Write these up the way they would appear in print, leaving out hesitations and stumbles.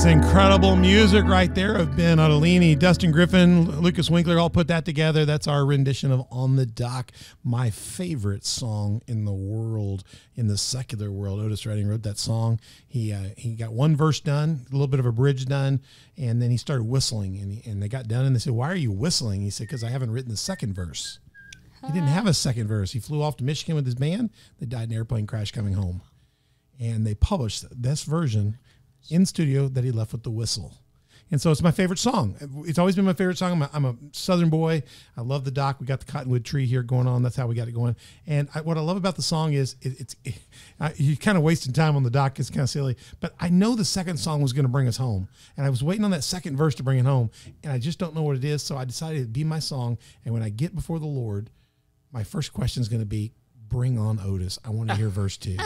Incredible music right there of Ben Ottolini, Dustin Griffin, Lucas Winkler all put that together. That's our rendition of On the Dock, my favorite song in the world, in the secular world. Otis Redding wrote that song. He got one verse done, a little bit of a bridge done, and then he started whistling. And they got done, and they said, "Why are you whistling?" He said, "Because I haven't written the second verse." He didn't have a second verse. He flew off to Michigan with his band. They died in an airplane crash coming home. And they published this version in studio that he left with the whistle. And so it's my favorite song. It's always been my favorite song. I'm a Southern boy. I love the dock. We got the cottonwood tree here going on. That's how we got it going. And what I love about the song is you're kind of wasting time on the dock. It's kind of silly. But I know the second song was going to bring us home. And I was waiting on that second verse to bring it home. And I just don't know what it is. So I decided it'd be my song. And when I get before the Lord, my first question is going to be, bring on Otis. I want to hear verse 2.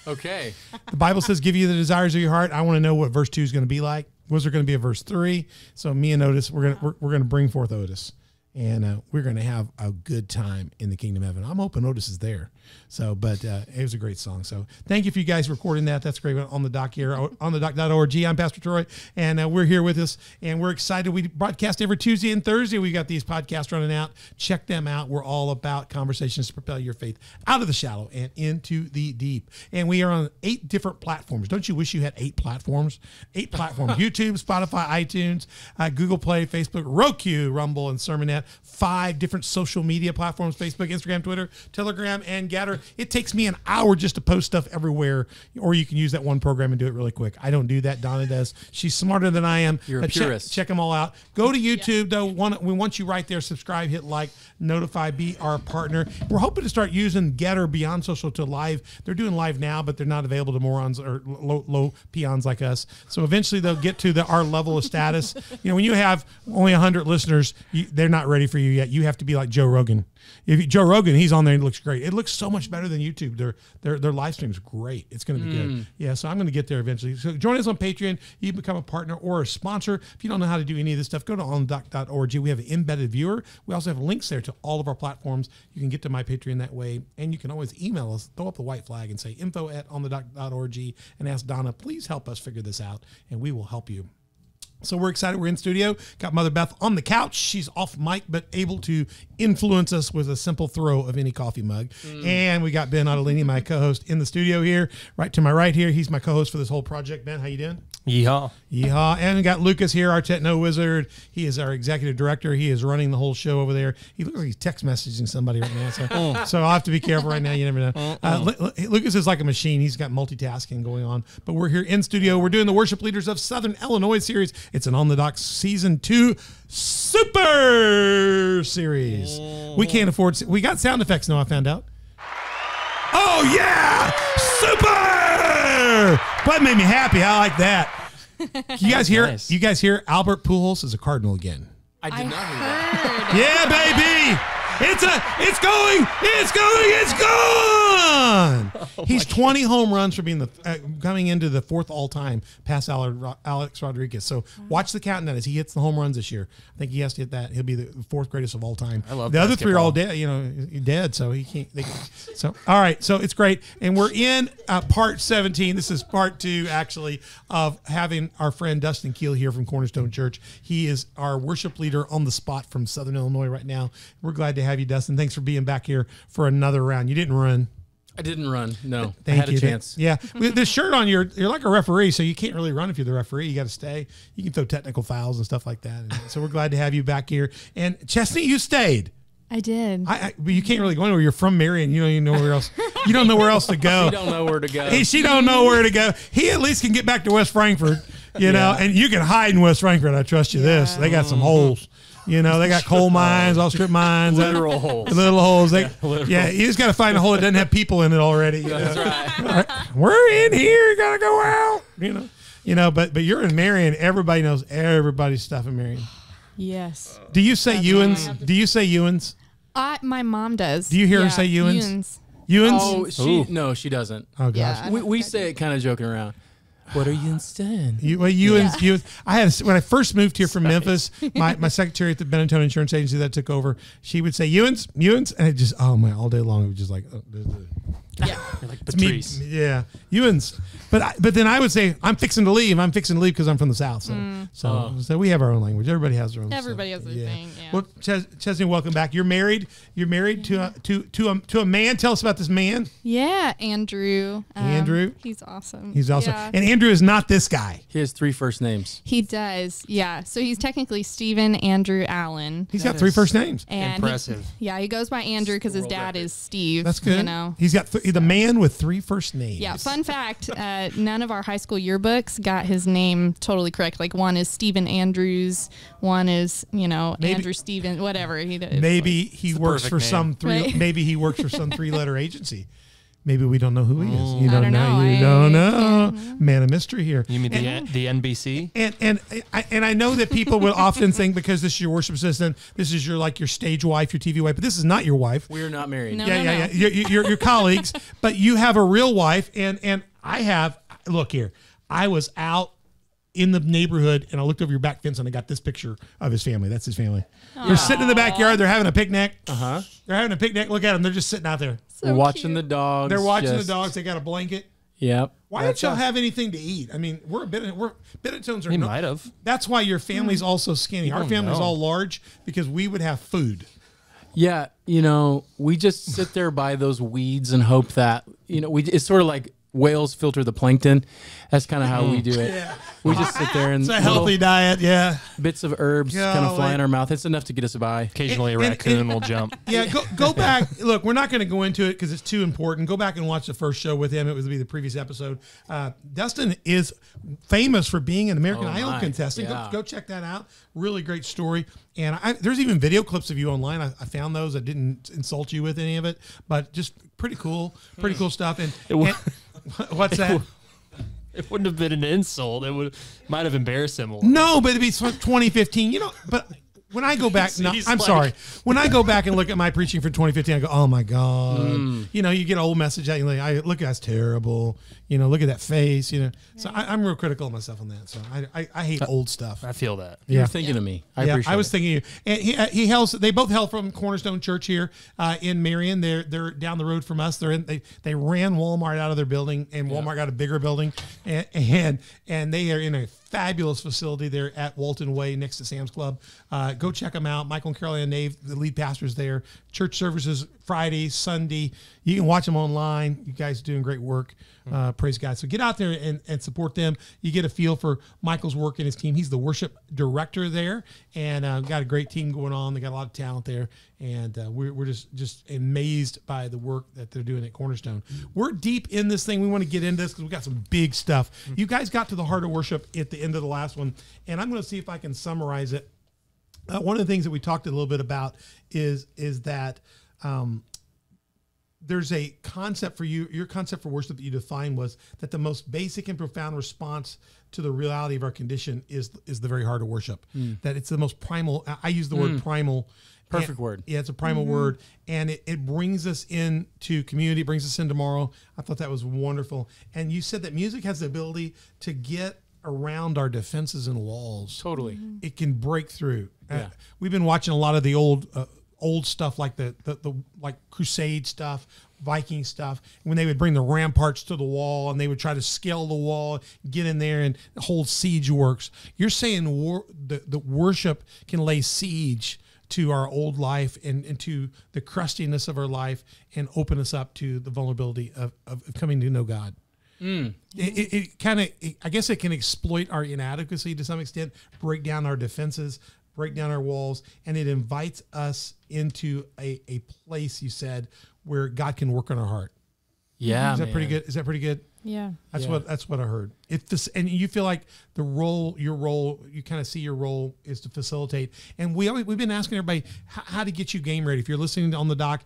Okay. The Bible says, give you the desires of your heart. I want to know what verse 2 is going to be like. Was there going to be a verse 3? So me and Otis, we're going to bring forth Otis. And we're going to have a good time in the kingdom of heaven. I'm hoping Otis is there. So, but it was a great song. So thank you for you guys recording that. That's great. On the dock here, on the dock.org. I'm Pastor Troy, and we're here with us, and we're excited. We broadcast every Tuesday and Thursday. We got these podcasts running out. Check them out. We're all about conversations to propel your faith out of the shallow and into the deep. And we are on 8 different platforms. Don't you wish you had 8 platforms? 8 platforms. YouTube, Spotify, iTunes, Google Play, Facebook, Roku, Rumble, and Sermonette. 5 different social media platforms: Facebook, Instagram, Twitter, Telegram, and Gatter. It takes me an hour just to post stuff everywhere, or you can use that one program and do it really quick. I don't do that. Donna does. She's smarter than I am. You're a purist. Check them all out. Go to YouTube, though. We want you right there. Subscribe, hit like, notify, be our partner. We're hoping to start using Getter beyond social to live. They're doing live now, but they're not available to morons or low peons like us. So eventually they'll get to our level of status. You know, when you have only 100 listeners, they're not ready for you yet. You have to be like Joe Rogan. Joe Rogan, he's on there and it looks great. It looks so much better than YouTube. Their live stream is great. It's going to be good. Yeah, so I'm going to get there eventually. So join us on Patreon. You can become a partner or a sponsor. If you don't know how to do any of this stuff, go to onthedock.org. We have an embedded viewer. We also have links there to all of our platforms. You can get to my Patreon that way. And you can always email us, throw up the white flag and say info@onthedock.org and ask Donna, please help us figure this out, and we will help you. So we're excited. We're in studio. Got Mother Beth on the couch. She's off mic, but able to influence us with a simple throw of any coffee mug. And we got Ben Ottolini, my co-host, in the studio here. Right to my right here. He's my co-host for this whole project. Ben, how you doing? Yeehaw. Yeehaw. And we got Lucas here, our techno wizard. He is our executive director. He is running the whole show over there. He looks like he's text messaging somebody right now. So I'll have to be careful right now. You never know. Lucas is like a machine. He's got multitasking going on. But we're here in studio. We're doing the Worship Leaders of Southern Illinois series. It's an On the Dock Season 2 Super Series. We can't afford... We got sound effects now, I found out. Oh, yeah! Super! That made me happy. I like that. You guys hear? Nice. You guys hear? Albert Pujols is a Cardinal again. I did not hear that. Yeah, baby. It's gone. Oh, he's 20 home runs for being coming into the 4th all-time past Alex Rodriguez. So watch the countdown as he hits the home runs this year. I think he has to hit that. He'll be the 4th greatest of all time. I love the basketball. other 3 are all dead. You know, dead. So he can't. So all right. So it's great, and we're in part 17. This is part 2, actually, of having our friend Dustin Keele here from Cornerstone Church. He is our worship leader on the spot from Southern Illinois right now. We're glad to have you, Dustin. Thanks for being back here for another round. You didn't run. I didn't run. No, Thank I had you. a chance. Yeah. With this shirt on, you're like a referee, so you can't really run if you're the referee. You got to stay. You can throw technical fouls and stuff like that. And so we're glad to have you back here. And Chesney, you stayed. I did. But you can't really go anywhere. You're from Marion. You don't even know where else. You don't know where else to go. She don't know where to go. She don't know where to go. He at least can get back to West Frankfort. You know, and you can hide in West Frankfort. I trust you this. They got some holes. You know, they got coal mines, all strip mines. Literal holes. Little holes. You just got to find a hole that doesn't have people in it already. That's right. We're in here. You got to go out. You know, but you're in Marion. Everybody knows everybody's stuff in Marion. Yes. Do you say Ewans? Do you say Ewans? My mom does. Do you hear her say Ewans? Ewans? Oh, no, she doesn't. Oh, gosh. Yeah. We say it kind of joking around. What are you instead? Ewans. I had when I first moved here from Memphis, my secretary at the Benetton Insurance Agency that took over, she would say Ewans, and it just all day long it was just like Yeah. Like Patrice. Ewans. But then I would say I'm fixing to leave because I'm from the South. So we have our own language. Everybody has their own. Everybody has their thing. Yeah. Well, Chesney, welcome back. You're married. You're married to a man. Tell us about this man. Yeah, Andrew. Andrew. He's awesome. He's awesome. Yeah. And Andrew is not this guy. He has 3 first names. He does. Yeah. So he's technically Stephen Andrew Allen. He's got 3 first names. And impressive. He goes by Andrew because his dad is Steve. That's good. You know. He's got the man with 3 first names. Yeah. Fun fact: none of our high school yearbooks got his name totally correct. Like one is Stephen Andrews, one is Andrew Stephen, whatever. Maybe he works for some Maybe he works for some 3-letter agency. Maybe we don't know who he is. You don't know. You don't know. Man of mystery here. You mean the NBC? And I know that people will often think because this is your worship assistant, this is your stage wife, your TV wife, but this is not your wife. We are not married. No, Yeah. You're colleagues, but you have a real wife, and I have. Look here, I was out in the neighborhood and I looked over your back fence and I got this picture of his family. That's his family. They're sitting in the backyard. They're having a picnic. They're having a picnic. Look at them. They're just sitting out there. So We're watching cute. the dogs. They're watching the dogs. They got a blanket. Yep. Why don't y'all have anything to eat? I mean, Benettones are. He might have. That's why your family's also skinny. Our family's all large because we would have food. Yeah, we just sit there by those weeds and hope that it's sort of like whales filter the plankton. That's kind of how we do it. Yeah. We just sit there and It's a healthy diet. Yeah. bits of herbs kind of fly in our mouth. It's enough to get us by. Occasionally a raccoon will jump. Yeah, go back. Look, we're not going to go into it because it's too important. Go back and watch the first show with him. It would be the previous episode. Dustin is famous for being an American Idol contestant. Yeah. Go check that out. Really great story. And there's even video clips of you online. I found those. I didn't insult you with any of it, but just pretty cool stuff. And what's that? It wouldn't have been an insult. It might have embarrassed him a little. No, but it'd be 2015. But when I go back, sorry. When I go back and look at my preaching for 2015, I go, oh my God. You get an old message out. You're like, look, that's terrible. Look at that face. So I'm real critical of myself on that. So I hate old stuff. I feel that. You're thinking of me. I appreciate it. I was thinking of you. And they both hail from Cornerstone Church here in Marion. They're down the road from us. They ran Walmart out of their building, and Walmart got a bigger building, and they are in a fabulous facility there at Walton Way next to Sam's Club. Go check them out. Michael and Carol Ann Nave, the lead pastors there. Church services Friday, Sunday. You can watch them online. You guys are doing great work. Praise God. So get out there and support them. You get a feel for Michael's work and his team. He's the worship director there, and got a great team going on. They got a lot of talent there, and we're just amazed by the work that they're doing at Cornerstone. We're deep in this thing. We want to get into this because we got some big stuff. You guys got to the heart of worship at the end of the last one, and I'm going to see if I can summarize it. One of the things that we talked a little bit about is that there's a concept for you. Your concept for worship that you defined was that the most basic and profound response to the reality of our condition is the very heart of worship. That it's the most primal. I use the word primal. Perfect word. Yeah, it's a primal word, and it brings us into community. It brings us in tomorrow. I thought that was wonderful. And you said that music has the ability to get around our defenses and walls. Totally. It can break through. Yeah. We've been watching a lot of the old stuff, like the like Crusade stuff, Viking stuff, when they would bring the ramparts to the wall and they would try to scale the wall, get in there and hold siege works. You're saying the worship can lay siege to our old life and to the crustiness of our life and open us up to the vulnerability of coming to know God. It kind of, I guess it can exploit our inadequacy to some extent, break down our defenses, break down our walls, and it invites us into a place, you said, where God can work on our heart. Yeah, Is that pretty good? Is that pretty good? Yeah. That's what I heard. And you feel like your role, you kind of see your role is to facilitate. And we've been asking everybody how to get you game ready. If you're listening on the doc,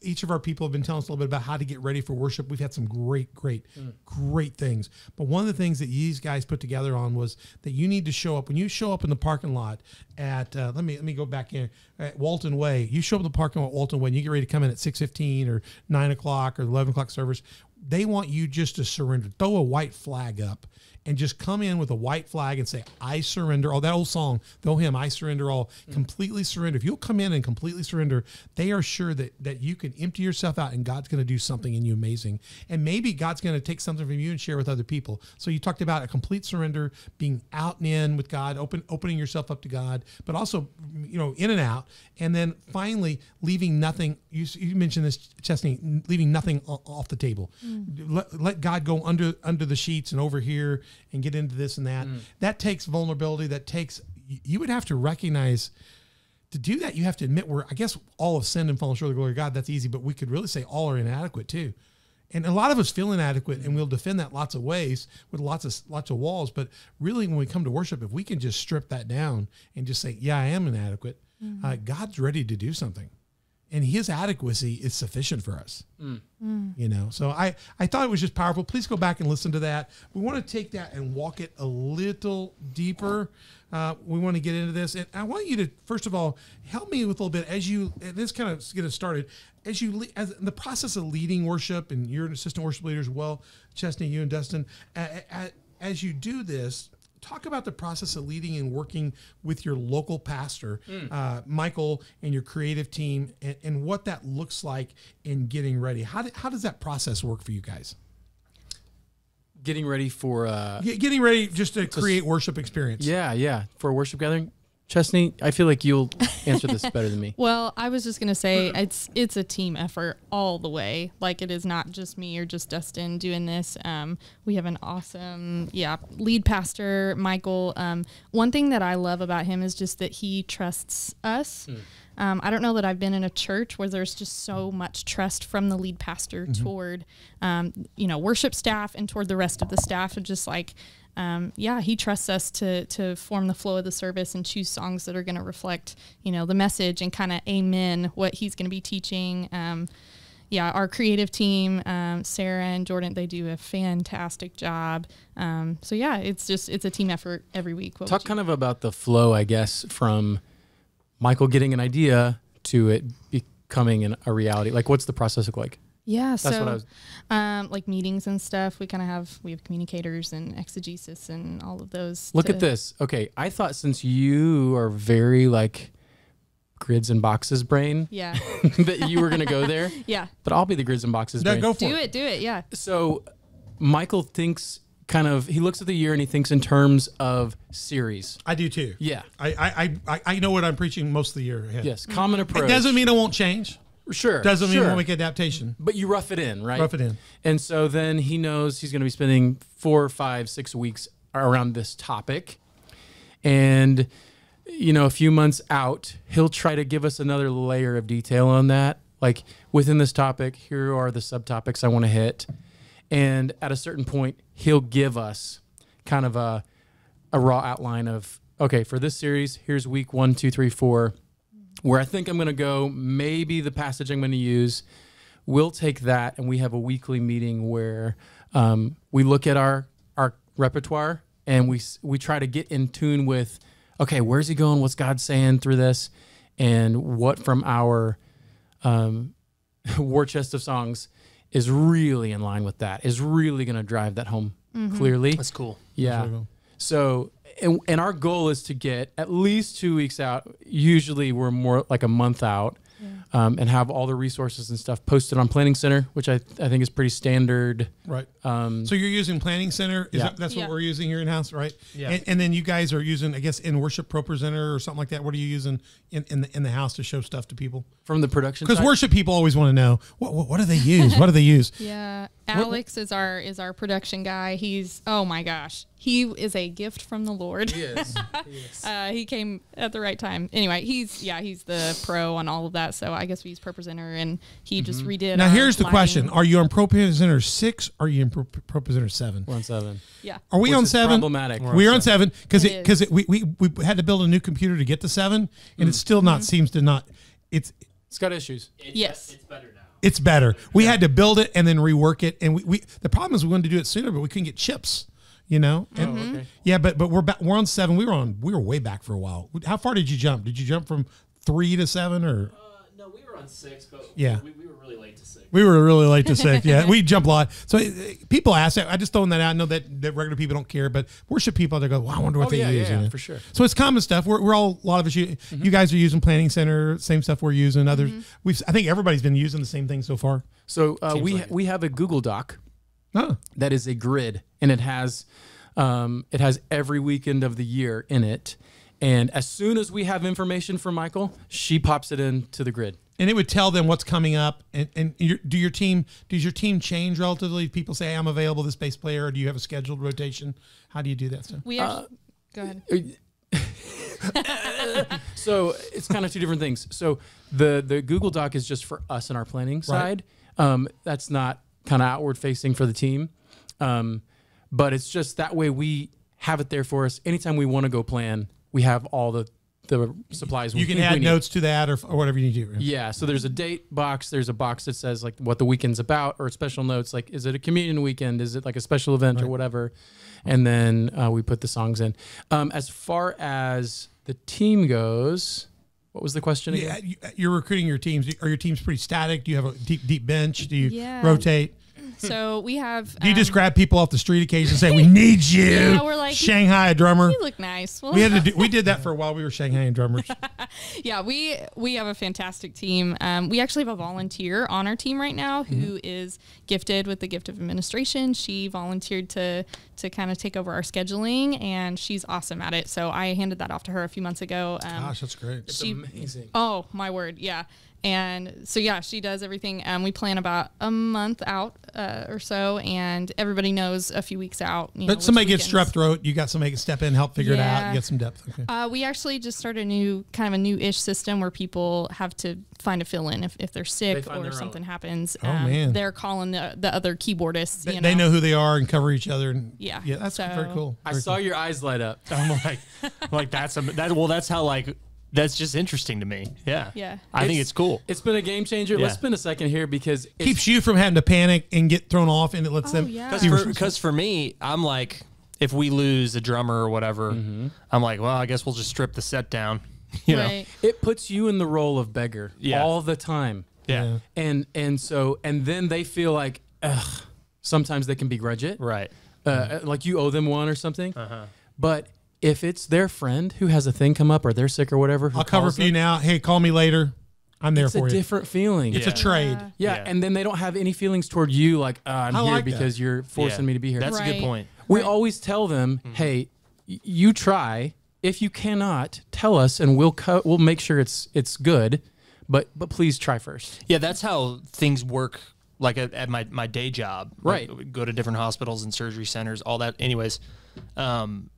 each of our people have been telling us a little bit about how to get ready for worship. We've had some great things. But one of the things that these guys put together on was that you need to show up. When you show up in the parking lot at, let me go back in, at Walton Way. You show up in the parking lot at Walton Way and you get ready to come in at 6:15 or 9 o'clock or 11 o'clock service. They want you just to surrender. Throw a white flag up and just come in with a white flag and say, I surrender. Oh, that old song, the old hymn, I surrender all. Completely surrender. If you'll come in and completely surrender, they are sure that you can empty yourself out and God's going to do something in you amazing. And maybe God's going to take something from you and share with other people. So you talked about a complete surrender, being out and in with God, opening yourself up to God, but also, in and out. And then finally, leaving nothing. You mentioned this, Chesney, leaving nothing off the table. Let God go under the sheets and over here and get into this and that. That takes vulnerability. That takes, you would have to recognize, to do that, you have to admit I guess all have sinned and fallen short of the glory of God. That's easy, but we could really say all are inadequate too. And a lot of us feel inadequate, and we'll defend that lots of ways with lots of walls. But really, when we come to worship, if we can just strip that down and just say, yeah, I am inadequate, God's ready to do something. And his adequacy is sufficient for us, So I thought it was just powerful. Please go back and listen to that. We want to take that and walk it a little deeper. We want to get into this. And I want you to, first of all, help me with a little bit and this kind of get us started. As in the process of leading worship, and you're an assistant worship leader as well, Chesney, you and Dustin, as you do this, talk about the process of leading and working with your local pastor, Michael, and your creative team, and what that looks like in getting ready. How does that process work for you guys? Getting ready for... getting ready just to create worship experience. Yeah. For a worship gathering. Chesney, I feel like you'll answer this better than me. Well, I was just going to say it's a team effort all the way. Like, it is not just me or just Dustin doing this. We have an awesome, lead pastor, Michael. One thing that I love about him is just that he trusts us. I don't know that I've been in a church where there's just so much trust from the lead pastor toward, worship staff and toward the rest of the staff. And just like, he trusts us to form the flow of the service and choose songs that are going to reflect, the message and kind of amen what he's going to be teaching. Our creative team, Sarah and Jordan, they do a fantastic job. It's a team effort every week. Talk kind of about the flow, I guess, from Michael getting an idea to it becoming a reality. Like, what's the process look like? Yeah, that's what I was... like meetings and stuff, we have communicators and exegesis and all of those. Look at this. Okay, I thought since you are very like grids and boxes brain, that you were going to go there. Yeah. But I'll be the grids and boxes brain. Go for it. Do it, yeah. So Michael thinks he looks at the year and he thinks in terms of series. I do too. Yeah. I know what I'm preaching most of the year ahead. Yes, common approach. It doesn't mean it won't change. Sure. Doesn't mean we'll make adaptation. But you rough it in, right? Rough it in. And so then he knows he's going to be spending 4, 5, 6 weeks around this topic. And, a few months out, he'll try to give us another layer of detail on that. Like, within this topic, here are the subtopics I want to hit. And at a certain point, he'll give us kind of a raw outline of, okay, for this series, here's week 1, 2, 3, 4. Where I think I'm going to go, maybe the passage I'm going to use, we'll take that and we have a weekly meeting where we look at our repertoire and we try to get in tune with, okay, where's he going? What's God saying through this? And what from our war chest of songs is really in line with that, is really going to drive that home clearly. That's cool. Yeah. So... And our goal is to get at least 2 weeks out. Usually we're more like a month out, and have all the resources and stuff posted on Planning Center, which I think is pretty standard. Right. So you're using Planning Center? That's what we're using here in-house, right? Yeah. And then you guys are using, I guess, in Worship Pro Presenter or something like that. What are you using in the house to show stuff to people? From the production Because worship people always want to know, what do they use? What do they use? Yeah. Alex is our production guy. He's, oh my gosh, he is a gift from the Lord. He is. He is. He came at the right time. Anyway, he's the pro on all of that. So I guess we use ProPresenter, and he just redid. Now our here's the lighting. question: are you on ProPresenter 6? Or are you in ProPresenter 7? We're on 7. Yeah. Are we Which on is 7? problematic. We're on 7 because It we had to build a new computer to get to 7, and it still not seems to not. It's got issues. Yes. It's better now. It's better. We had to build it and then rework it, and we the problem is we wanted to do it sooner, but we couldn't get chips. And, Okay. yeah, but we're on 7. We were way back for a while. How far did you jump? Did you jump from 3 to 7 or? No, we were on 6, but Yeah. we were really late to 6. We were really late to 6. Yeah, we jumped a lot. So people ask that. I just throwing that out. I know that regular people don't care, but worship people, they go, well, I wonder what they use. Yeah, for sure. So it's common stuff. We're all, a lot of us, you guys are using Planning Center, same stuff we're using. Others, I think everybody's been using the same thing so far. So we have a Google Doc Oh, that is a grid, and it has every weekend of the year in it. And as soon as we have information from Michael, she pops it into the grid. and it would tell them what's coming up. And does your team change relatively? If people say, hey, I'm available, this bass player, or do you have a scheduled rotation? How do you do that stuff? We actually, go ahead. So it's kind of two different things. So the Google Doc is just for us and our planning side. That's not kind of outward facing for the team. But it's just that way we have it there for us. Anytime we want to go plan, we have all the supplies You can add notes to that or whatever you need to do. Right? Yeah, so there's a date box. There's a box that says like what the weekend's about, or special notes like is it a communion weekend? Is it like a special event or whatever? And then we put the songs in. As far as the team goes, what was the question again? Yeah, you're recruiting your teams. Are your teams pretty static? Do you have a deep bench? Do you Yeah. rotate? So we have. Do you just grab people off the street occasionally and say, "We need you"? Yeah, we're like, Shanghai a drummer. You look nice. Well, We did that for a while. We were Shanghai drummers. yeah, we have a fantastic team. We actually have a volunteer on our team right now who is gifted with the gift of administration. She volunteered to kind of take over our scheduling, and she's awesome at it. So I handed that off to her a few months ago. Gosh, that's great. It's amazing. Oh my word, yeah. And so yeah, she does everything. We plan about a month out or so, and everybody knows a few weeks out. But somebody gets strep throat, you got somebody can step in, help figure it out, and get some depth. Okay. We actually just started a new-ish system where people have to find a fill-in if they're sick or something happens. Oh, man. They're calling the other keyboardists. They know who they are and cover each other. And Yeah. yeah, that's very cool. I saw your eyes light up. I'm like that's how that's just interesting to me. Yeah. Yeah. I think it's cool. It's been a game changer. Yeah. Let's spend a second here because it's, Keeps you from having to panic and get thrown off, and it lets them. yeah. Because for me, I'm like, if we lose a drummer or whatever, I'm like, well, I guess we'll just strip the set down. You know? Right. it puts you in the role of beggar all the time. Yeah. And then they feel like, ugh, sometimes they can begrudge it. Right. Like you owe them one or something. But if it's their friend who has a thing come up or they're sick or whatever, I'll cover for you now. Hey, call me later. I'm there it's for a you. different feeling. It's a trade. Yeah, and then they don't have any feelings toward you like, I'm I here like because that. you're forcing me to be here. That's a good Right. point. We always tell them, hey, you try. If you cannot, tell us and we'll make sure it's good, but please try first. Yeah, that's how things work. Like at my day job, Right. Like, we go to different hospitals and surgery centers, all that. Anyways,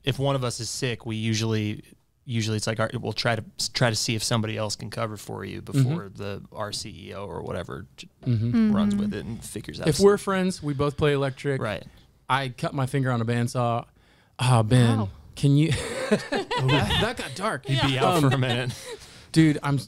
if one of us is sick, we usually it's like we'll try to see if somebody else can cover for you before our CEO or whatever runs with it and figures out. If we're friends, we both play electric. right, I cut my finger on a bandsaw. Oh, Ben, Wow. can you? that got dark. you'd be out for a minute. Dude, I'm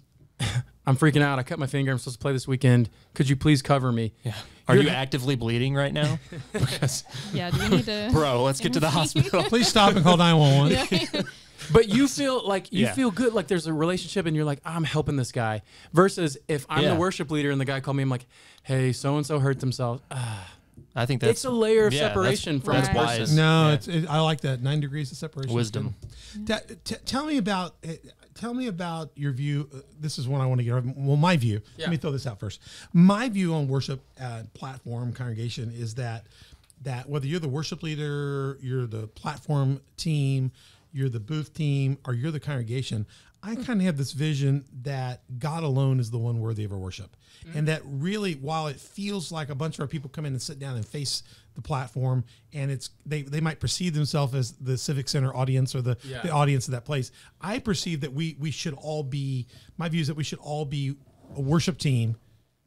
freaking out. I cut my finger. I'm supposed to play this weekend. Could you please cover me? Yeah. Are you actively bleeding right now? Because, Yeah. Do we need to? bro, let's get to the hospital. Please stop and call 911. But you feel like you Yeah. feel good, like there's a relationship, and you're like, I'm helping this guy. Versus if I'm the Yeah. worship leader and the guy called me, I'm like, hey, so and so hurt themselves. I think that's It's a layer of yeah, separation from that's this wise. person. No, I like that. 9 degrees of separation. wisdom. Tell me about your view. This is one I want to get. Well, my view. Yeah. Let me throw this out first. My view on worship platform congregation is that whether you're the worship leader, you're the platform team, you're the booth team, or you're the congregation, I kind of have this vision that God alone is the one worthy of our worship. And that really, while it feels like a bunch of our people come in and sit down and face the platform, and it's they might perceive themselves as the Civic Center audience or the audience of that place, I perceive that we should all be, my view is that we should all be a worship team,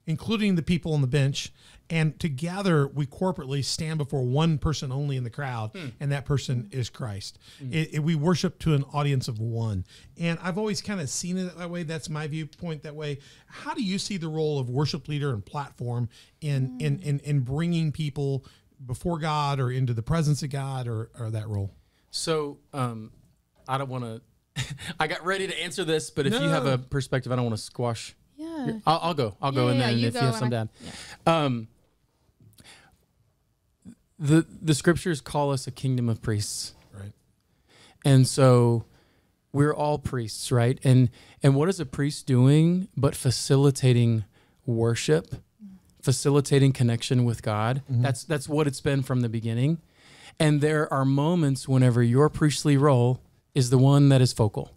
including the people on the bench, and together we corporately stand before one person only in the crowd, and that person is Christ. We worship to an audience of one. And I've always kind of seen it that way. That's my viewpoint that way. How do you see the role of worship leader and platform in bringing people before God or into the presence of God, or that role? So I don't want to, I got ready to answer this, but if you have a perspective, I don't want to squash. Yeah. I'll go, and then if you have some down. The scriptures call us a kingdom of priests. Right. And so we're all priests, right? And what is a priest doing but facilitating worship, facilitating connection with God? That's what it's been from the beginning. And there are moments whenever your priestly role is the one that is focal.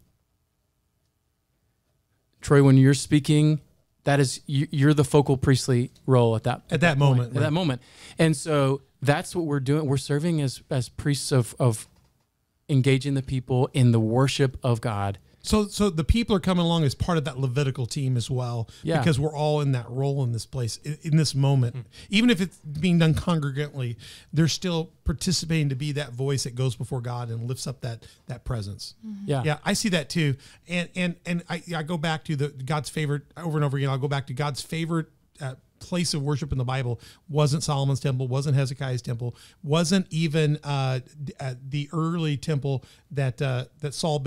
Troy, when you're speaking, that is you're the focal priestly role at that moment. At that moment. And so that's what we're doing. We're serving as priests of engaging the people in the worship of God. So the people are coming along as part of that Levitical team as well, because we're all in that role in this place, in this moment. Even if it's being done congregantly, they're still participating to be that voice that goes before God and lifts up that presence. Yeah, I see that too. And I go back to God's favorite over and over again. I'll go back to God's favorite place of worship in the Bible wasn't Solomon's temple, wasn't Hezekiah's temple, wasn't even the early temple that Solomon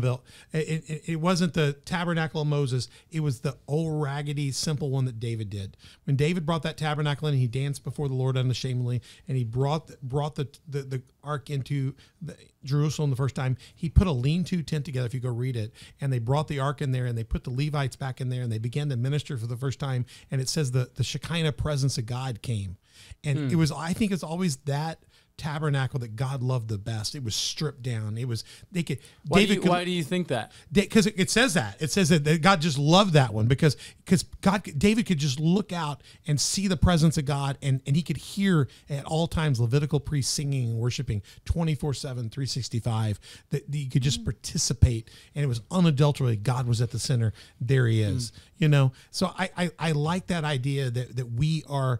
built. It wasn't the tabernacle of Moses. It was the old raggedy, simple one that David did. When David brought that tabernacle in, he danced before the Lord unashamedly, and he brought the ark into Jerusalem the first time. He put a lean-to tent together, if you go read it, and they brought the ark in there, and they put the Levites back in there, and they began to minister for the first time. And it says the Shekinah presence of God came. And it was, I think it's always that tabernacle that God loved the best. It was stripped down. It was, Why do you think that? Because it says that. It says that God just loved that one because David could just look out and see the presence of God, and he could hear at all times Levitical priests singing and worshiping 24/7, 365, that he could just participate, and it was unadulterated. God was at the center. There he is. So I like that idea that we are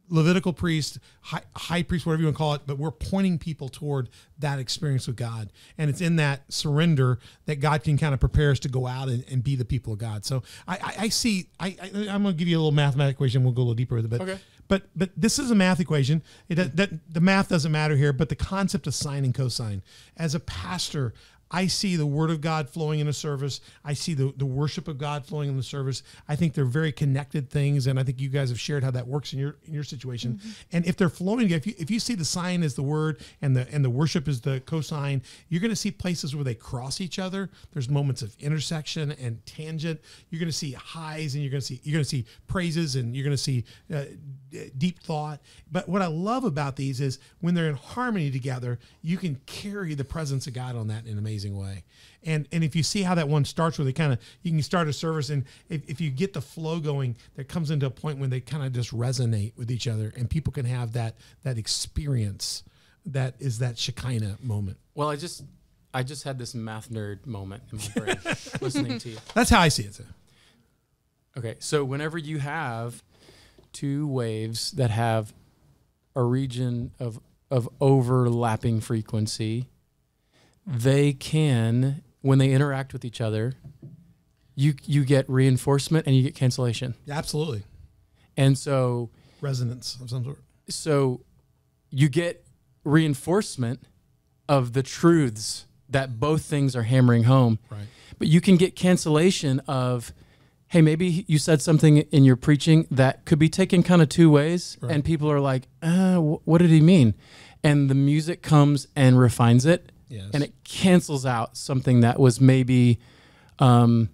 Levitical priest, high priest, whatever you want to call it, but we're pointing people toward that experience with God. And it's in that surrender that God can kind of prepare us to go out and be the people of God. So I see, I'm going to give you a little mathematical equation. We'll go a little deeper with it. Okay. But the math equation, the math doesn't matter here, but the concept of sine and cosine. As a pastor, I see the word of God flowing in a service. I see the worship of God flowing in the service. I think they're very connected things, and I think you guys have shared how that works in your situation. And if they're flowing, if you see the sine as the word and the worship is the cosine, you're going to see places where they cross each other. There's moments of intersection and tangent. You're going to see highs, and you're going to see praises, and you're going to see deep thought. But what I love about these is when they're in harmony together, you can carry the presence of God on that in an amazing way. And if you see how that one starts, where you can start a service, and if you get the flow going, that comes into a point when they kind of just resonate with each other, and people can have that experience that is that Shekinah moment. Well, I just had this math nerd moment in my brain listening to you. That's how I see it. Okay, so whenever you have two waves that have a region of overlapping frequency, they can, when they interact with each other, you get reinforcement and you get cancellation. Absolutely. And so resonance of some sort. So you get reinforcement of the truths that both things are hammering home. Right. But you can get cancellation of, hey, maybe you said something in your preaching that could be taken kind of two ways, right, and people are like, what did he mean? And the music comes and refines it, yes, and it cancels out something that was maybe an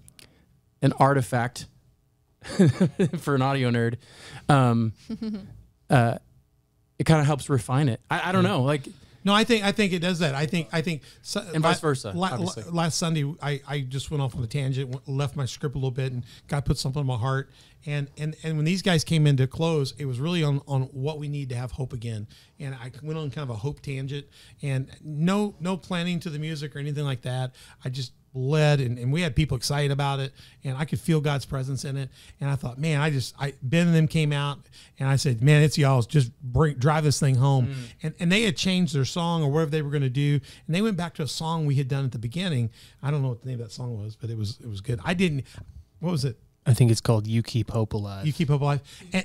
artifact for an audio nerd. It kind of helps refine it. I don't know. Like, No, I think it does that. I think And vice versa, obviously. Last Sunday, I just went off on a tangent, left my script a little bit, and God put something in my heart. And when these guys came in to close, it was really on what we need to have hope again. And I went on kind of a hope tangent, and no planning to the music or anything like that. I just led, and we had people excited about it, and I could feel God's presence in it. And I thought, man, Ben and them came out, and I said, man, it's y'all's, just drive this thing home. And they had changed their song or whatever they were going to do, and they went back to a song we had done at the beginning. I don't know what the name of that song was, but it was good. What was it? I think it's called "You Keep Hope Alive." You keep hope alive,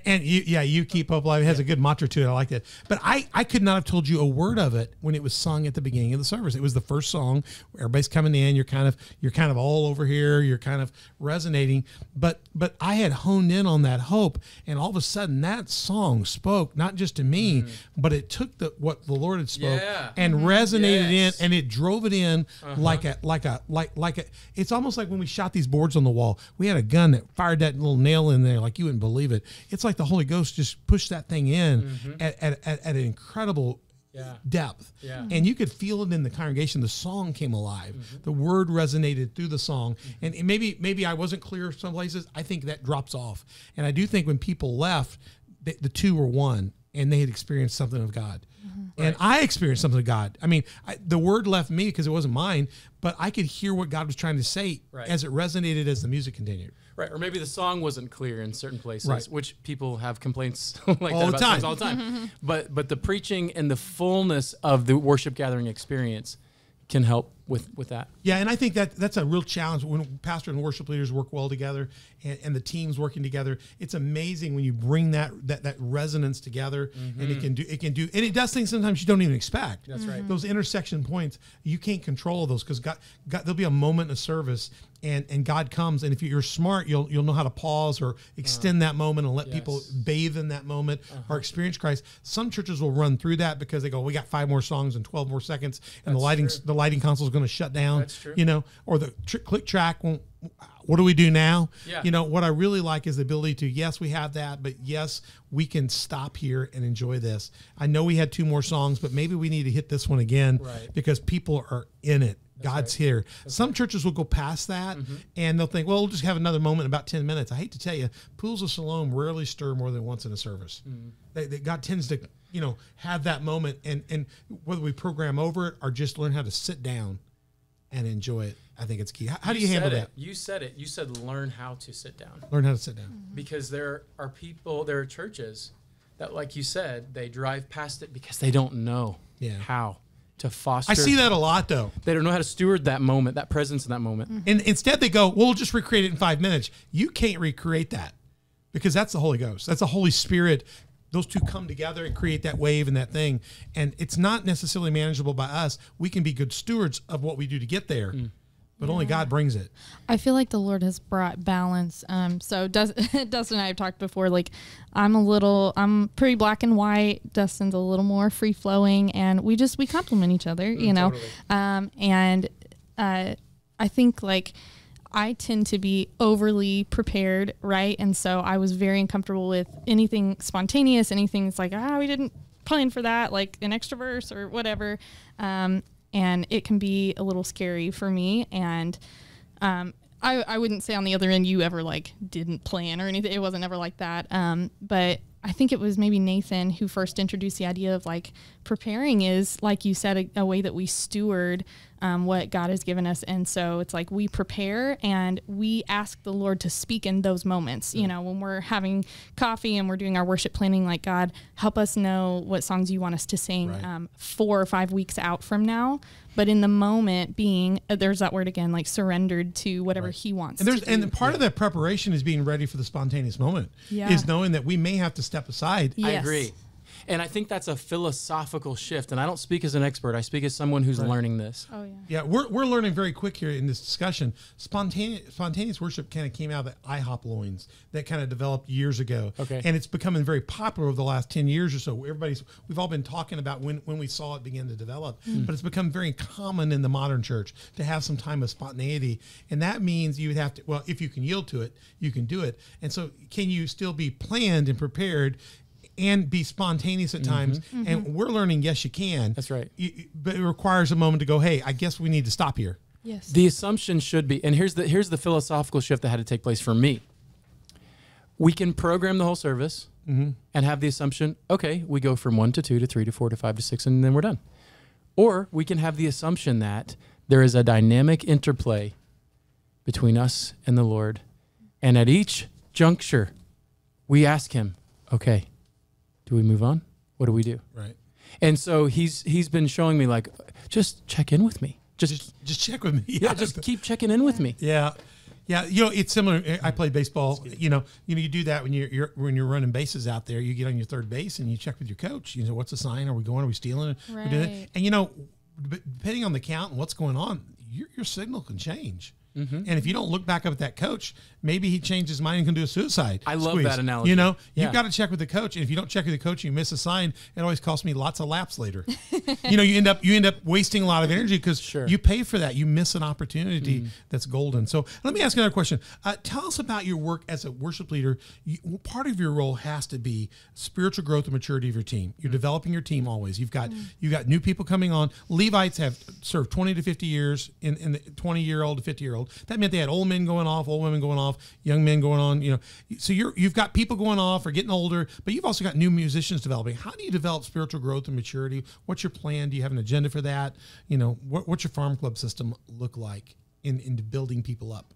and you keep hope alive. It has a good mantra to it. I like that. But I could not have told you a word of it when it was sung at the beginning of the service. It was the first song. Everybody's coming in. You're kind of all over here. You're kind of resonating. But I had honed in on that hope, and all of a sudden that song spoke not just to me, but it took what the Lord had spoke and resonated in, and it drove it in like a. It's almost like when we shot these boards on the wall. We had a gun that fired that little nail in there like you wouldn't believe it. It's like the Holy Ghost just pushed that thing in at an incredible depth. And you could feel it in the congregation. The song came alive. The word resonated through the song. And maybe I wasn't clear some places. I think that drops off. And I do think when people left, the two were one, and they had experienced something of God. And I experienced something of God. I mean, the word left me because it wasn't mine, but I could hear what God was trying to say as it resonated as the music continued. Right, or maybe the song wasn't clear in certain places, which people have complaints like all that the about time. songs all the time. But the preaching and the fullness of the worship gathering experience can help with that. Yeah, and I think that's a real challenge when pastor and worship leaders work well together, and the teams working together. It's amazing when you bring that resonance together, and it can do, and it does things sometimes you don't even expect. That's right. Those intersection points, you can't control those because God, there'll be a moment of service, and God comes, and if you're smart, you'll know how to pause or extend that moment and let people bathe in that moment or experience Christ. Some churches will run through that because they go, we got 5 more songs and 12 more seconds, and the lighting console is going to shut down. That's true. Or the click track won't. What do we do now? Yeah. What I really like is the ability to, yes, we have that, but yes, we can stop here and enjoy this. I know we had 2 more songs, but maybe we need to hit this one again because people are in it. God's here. Some churches will go past that and they'll think, well, we'll just have another moment in about 10 minutes. I hate to tell you, pools of shalom rarely stir more than once in a service. God tends to, have that moment, and whether we program over it or just learn how to sit down and enjoy it, I think it's key. How do you handle that? You said it. You said learn how to sit down. Learn how to sit down. Because there are churches that, like you said, they drive past it because they don't know how to foster. I see that a lot, though. They don't know how to steward that moment, that presence in that moment. And instead they go, we'll just recreate it in 5 minutes. You can't recreate that because that's the Holy Ghost. That's the Holy Spirit. Those two come together and create that wave and that thing. And it's not necessarily manageable by us. We can be good stewards of what we do to get there. But only God brings it. I feel like the Lord has brought balance. So Dustin and I have talked before, like I'm pretty black and white. Dustin's a little more free flowing, and we complement each other, Totally. And I think like I tend to be overly prepared, right? And so I was very uncomfortable with anything spontaneous, anything that's like, we didn't plan for that, like an extra verse or whatever. And it can be a little scary for me. And I wouldn't say on the other end you ever like didn't plan or anything. It wasn't ever like that. But I think it was maybe Nathan who first introduced the idea of like preparing is, like you said, a way that we steward what God has given us. And so it's like we prepare and we ask the Lord to speak in those moments. When we're having coffee and we're doing our worship planning, like, God, help us know what songs you want us to sing 4 or 5 weeks out from now. But in the moment being, there's that word again, like surrendered to whatever he wants to do. And part of that preparation is being ready for the spontaneous moment, is knowing that we may have to step aside. Yes. I agree. And I think that's a philosophical shift. And I don't speak as an expert. I speak as someone who's learning this. Oh, yeah. Yeah, we're learning very quick here in this discussion. Spontaneous worship kind of came out of the IHOP loins that kind of developed years ago. Okay. And it's becoming very popular over the last 10 years or so. We've all been talking about when we saw it begin to develop. But it's become very common in the modern church to have some time of spontaneity. And that means you would have to, if you can yield to it, you can do it. And so can you still be planned and prepared and be spontaneous at times. And we're learning, yes, you can. That's right. But it requires a moment to go, hey, I guess we need to stop here. Yes. The assumption should be, and here's the philosophical shift that had to take place for me. We can program the whole service and have the assumption, okay, we go from 1 to 2 to 3 to 4 to 5 to 6, and then we're done. Or we can have the assumption that there is a dynamic interplay between us and the Lord. And at each juncture, we ask him, okay, do we move on? What do we do? Right. And so he's been showing me, like, just check in with me. Just check with me. yeah, just keep checking in with me. Yeah. Yeah, it's similar. I played baseball. You do that when you're running bases out there. You get on your third base and you check with your coach. You know, what's the sign? Are we going? Are we stealing? Right. We're doing it. And depending on the count and what's going on, your signal can change. And if you don't look back up at that coach, maybe he changed his mind and can do a suicide. I love squeeze. that analogy. You've got to check with the coach. And if you don't check with the coach, and you miss a sign. It always costs me lots of laps later. You end up wasting a lot of energy because you pay for that. You miss an opportunity that's golden. So let me ask another question. Tell us about your work as a worship leader. Part of your role has to be spiritual growth and maturity of your team. You're developing your team always. You've got new people coming on. Levites have served 20 to 50 years in the 20-year-old to 50-year-old. That meant they had old men going off, old women going off, young men going on. So you've got people going off or getting older, but you've also got new musicians developing. How do you develop spiritual growth and maturity? What's your plan? Do you have an agenda for that? What's your farm club system look like in building people up?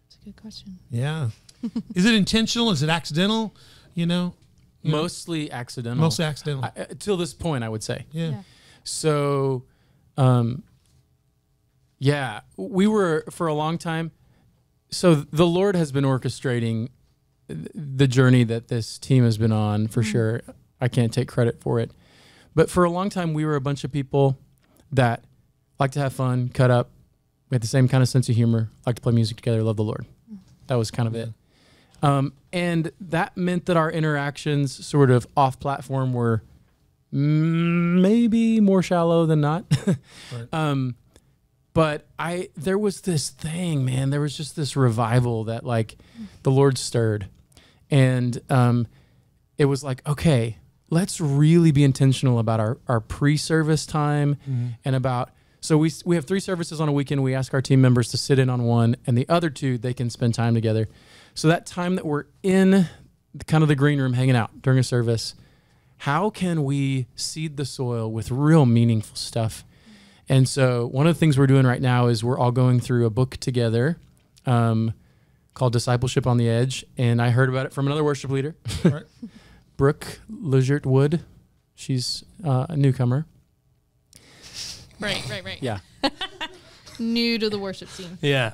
That's a good question. Yeah. Is it intentional? Is it accidental? Mostly accidental. Mostly accidental. Till this point, I would say. Yeah. So, we were for a long time. So the Lord has been orchestrating the journey that this team has been on for sure. I can't take credit for it. But for a long time, we were a bunch of people that like to have fun, cut up. We had the same kind of sense of humor, like to play music together, love the Lord. That was kind of it. And that meant that our interactions sort of off platform were maybe more shallow than not. Right. But there was this thing, man, there was just this revival that like the Lord stirred. And it was like, okay, let's really be intentional about our pre-service time and about, so we have 3 services on a weekend. We ask our team members to sit in on one, and the other 2, they can spend time together. So that time that we're in kind of the green room hanging out during a service, how can we seed the soil with real meaningful stuff? And so one of the things we're doing right now is we're all going through a book together called Discipleship on the Edge. And I heard about it from another worship leader, right. Brooke Legert Wood. She's a newcomer. Right. Yeah. New to the worship team. Yeah.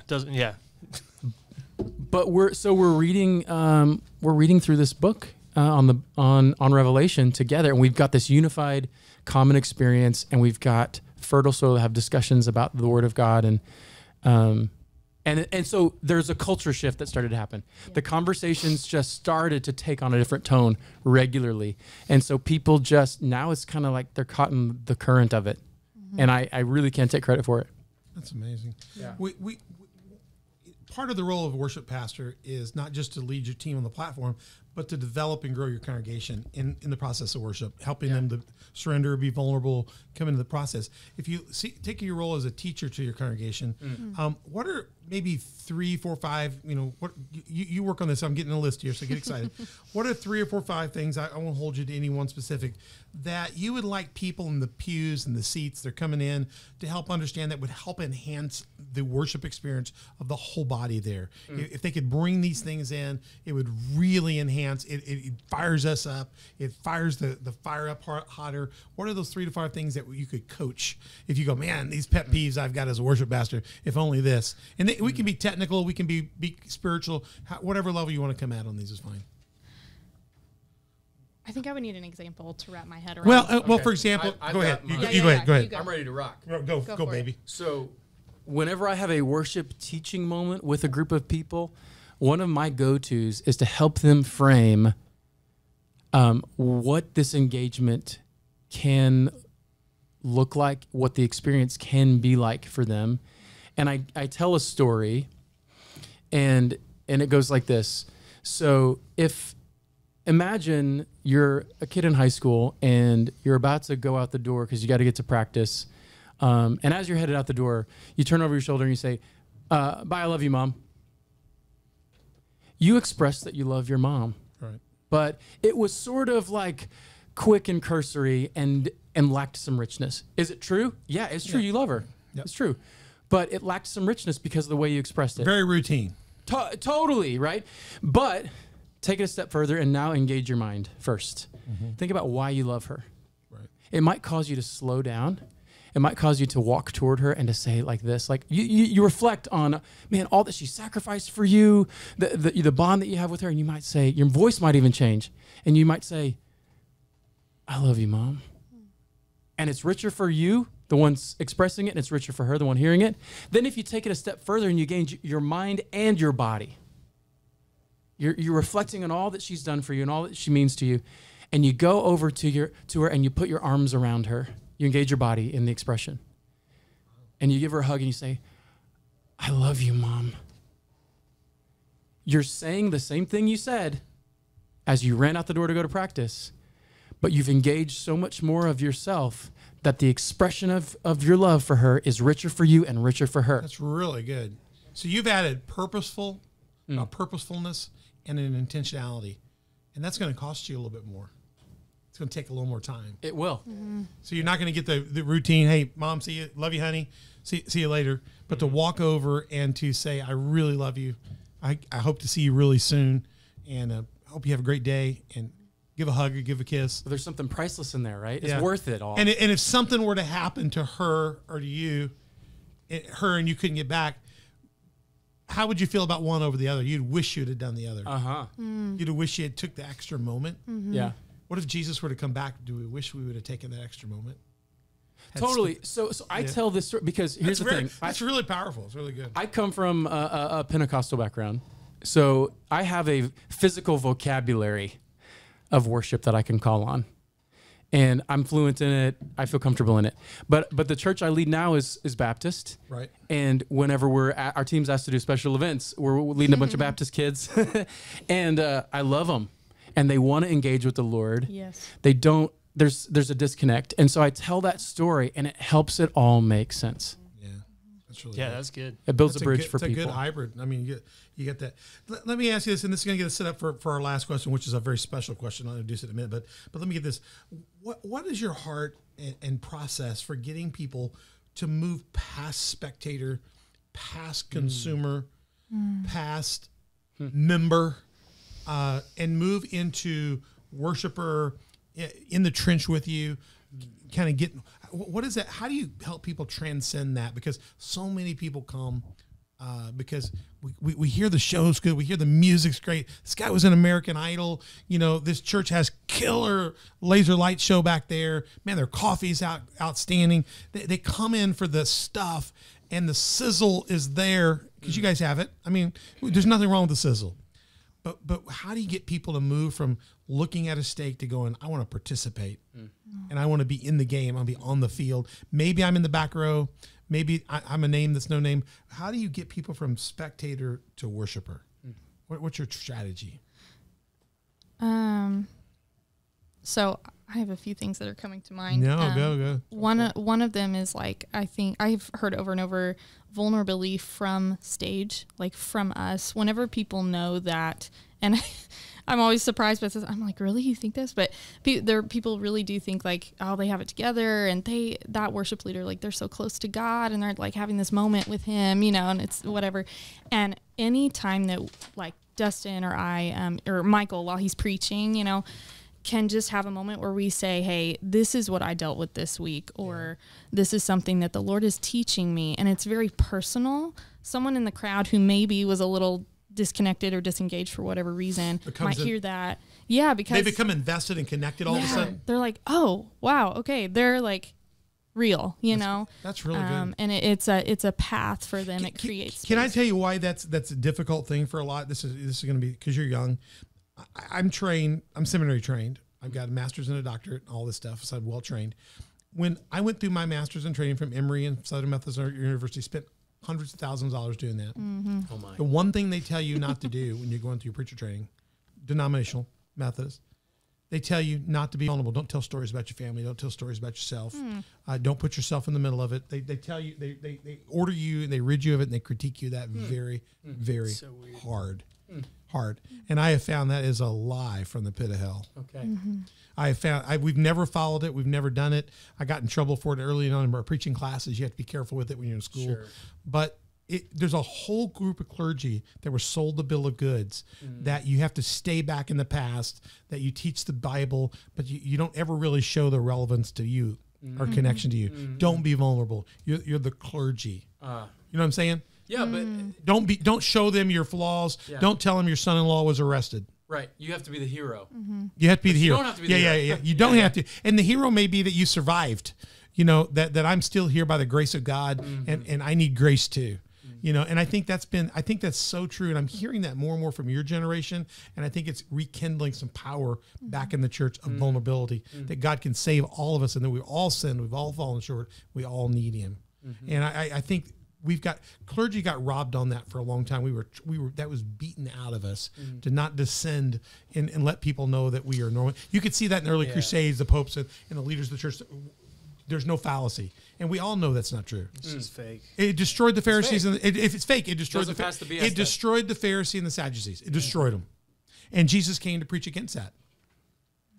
But we're reading through this book on Revelation together, and we've got this unified common experience, and we've got fertile soil to have discussions about the Word of God, and so there's a culture shift that started to happen. Yeah. The conversations just started to take on a different tone regularly, and so people just now it's kind of like they're caught in the current of it, and I really can't take credit for it. That's amazing. Yeah. We part of the role of a worship pastor is not just to lead your team on the platform, but to develop and grow your congregation in the process of worship, helping them to surrender, be vulnerable, come into the process. If you take your role as a teacher to your congregation, what are maybe 3, 4, 5, what you work on this, I'm getting a list here, so get excited. What are 3 or 4, 5 things, I won't hold you to any one specific, that you would like people in the pews and the seats, they're coming in to help understand that would help enhance the worship experience of the whole body there. If they could bring these things in, it would really enhance, it fires us up, it fires the fire up hotter. What are those 3 to 5 things that you could coach if you go, man, these pet peeves I've got as a worship pastor, if only this. And we can be technical, we can be spiritual, whatever level you want to come at on these is fine. I think I would need an example to wrap my head around. Well, for example, go ahead. You go ahead. I'm ready to rock. Go, baby. So whenever I have a worship teaching moment with a group of people, one of my go-tos is to help them frame what this engagement can look like, what the experience can be like for them. And I tell a story, and it goes like this. So if imagine you're a kid in high school and you're about to go out the door because you got to get to practice. And as you're headed out the door, you turn over your shoulder and you say, bye, I love you, Mom. You express that you love your mom. Right. But it was sort of like quick and cursory and lacked some richness. Is it true? Yeah, it's true. You love her. Yep. It's true. But it lacked some richness because of the way you expressed it. Very routine. Totally, right? But take it a step further and now engage your mind first. Think about why you love her. Right. It might cause you to slow down. It might cause you to walk toward her and to say like this, like you reflect on, man, all that she sacrificed for you, the bond that you have with her, and you might say, your voice might even change, and you might say, I love you, Mom. And it's richer for you, the one expressing it, and it's richer for her, the one hearing it. Then if you take it a step further and you engage your mind and your body, you're reflecting on all that she's done for you and all that she means to you, and you go over to her and you put your arms around her. You engage your body in the expression. And you give her a hug and you say, I love you, Mom. You're saying the same thing you said as you ran out the door to go to practice, but you've engaged so much more of yourself that the expression of your love for her is richer for you and richer for her. That's really good. So you've added purposefulness and an intentionality, and that's going to cost you a little bit more. It's going to take a little more time. It will. So you're not going to get the routine, hey, Mom, see you, love you, honey, see you later. But to walk over and to say, I really love you. I hope to see you really soon. And I hope you have a great day. And give a hug or give a kiss. There's something priceless in there, right? It's worth it all. And if something were to happen to her or to you, and you couldn't get back, how would you feel about one over the other? You'd wish you'd have done the other. You'd have wished you had took the extra moment. Yeah. What if Jesus were to come back? Do we wish we would have taken that extra moment? Totally. So I tell this story because here's the thing. That's really powerful. It's really good. I come from a Pentecostal background. So I have a physical vocabulary of worship that I can call on. And I'm fluent in it. I feel comfortable in it. But the church I lead now is Baptist. Right. And whenever our team's asked to do special events, we're leading a bunch of Baptist kids. And I love them. And they want to engage with the Lord. Yes. They don't, there's a disconnect. And so I tell that story and it helps it all make sense. Yeah. That's really Yeah, good. that's good. It builds That's a bridge good, for it's people. a good hybrid. I mean, you get that. Let me ask you this, and this is going to get us set up for our last question, which is a very special question. I'll introduce it in a minute, but let me get this. What is your heart and process for getting people to move past spectator, past consumer, past member, and move into worshiper in the trench with you, kind of what is that? How do you help people transcend that? Because so many people come because we hear the show's good. We hear the music's great. This guy was in American Idol. You know, this church has killer laser light show back there. Man, their coffee's outstanding. They come in for the stuff and the sizzle is there because you guys have it. I mean, there's nothing wrong with the sizzle. But how do you get people to move from looking at a steak to going, I want to participate and I want to be in the game. I'll be on the field. Maybe I'm in the back row. Maybe I'm a name that's no name. How do you get people from spectator to worshiper? What's your strategy? So I have a few things that are coming to mind. No, go. One of them is like, I think I've heard over and over, vulnerability from stage, like from us. Whenever people know that, and I'm always surprised by this. I'm like, really, you think this? But people really do think like, oh, they have it together, and that worship leader, like they're so close to God, and they're like having this moment with Him, you know, and it's whatever. And any time that like Dustin or I or Michael, while he's preaching, you know, can just have a moment where we say, hey, this is what I dealt with this week, or this is something that the Lord is teaching me. And it's very personal. Someone in the crowd who maybe was a little disconnected or disengaged for whatever reason might hear that. Yeah, because they become invested and connected all of a sudden. They're like, oh, wow, okay. They're like real, you know? That's really good. And it's a path for them. It creates space. Can I tell you why that's a difficult thing for a lot? This is going to be because you're young. I'm trained. I'm seminary trained. I've got a master's and a doctorate and all this stuff. So I'm well trained. When I went through my master's in training from Emory and Southern Methodist University, spent hundreds of thousands of dollars doing that. Mm-hmm. Oh my. The one thing they tell you not to do when you're going through preacher training, denominational, Methodist. They tell you not to be vulnerable. Don't tell stories about your family. Don't tell stories about yourself. Don't put yourself in the middle of it. They tell you, they order you and they rid you of it and they critique you that very, very So weird. hard. And I have found that is a lie from the pit of hell. Okay. I have found we've never followed it. We've never done it. I got in trouble for it early on in our preaching classes. You have to be careful with it when you're in school. Sure. But there's a whole group of clergy that were sold the bill of goods that you have to stay back in the past, that you teach the Bible, but you don't ever really show the relevance to you or connection to you. Don't be vulnerable. You're the clergy. You know what I'm saying? Yeah, but Don't show them your flaws. Yeah. Don't tell them your son-in-law was arrested. right, you have to be the hero. You have to be the you hero. don't have to be the yeah, hero. yeah. You don't have to. And the hero may be that you survived. You know, that I'm still here by the grace of God, and I need grace too. You know, and I think that's so true. And I'm hearing that more and more from your generation. And I think it's rekindling some power back in the church of vulnerability, that God can save all of us, and that we've all sinned. We've all fallen short. We all need him. And I think clergy got robbed on that for a long time. We were that was beaten out of us to not descend and let people know that we are normal. You could see that in the early crusades, the popes and the leaders of the church. There's no fallacy, and we all know that's not true. It's just fake. It destroyed the Pharisees, and if it's fake, it destroyed Doesn't pass the BS it test. destroyed the Pharisee and the Sadducees. It destroyed them, and Jesus came to preach against that.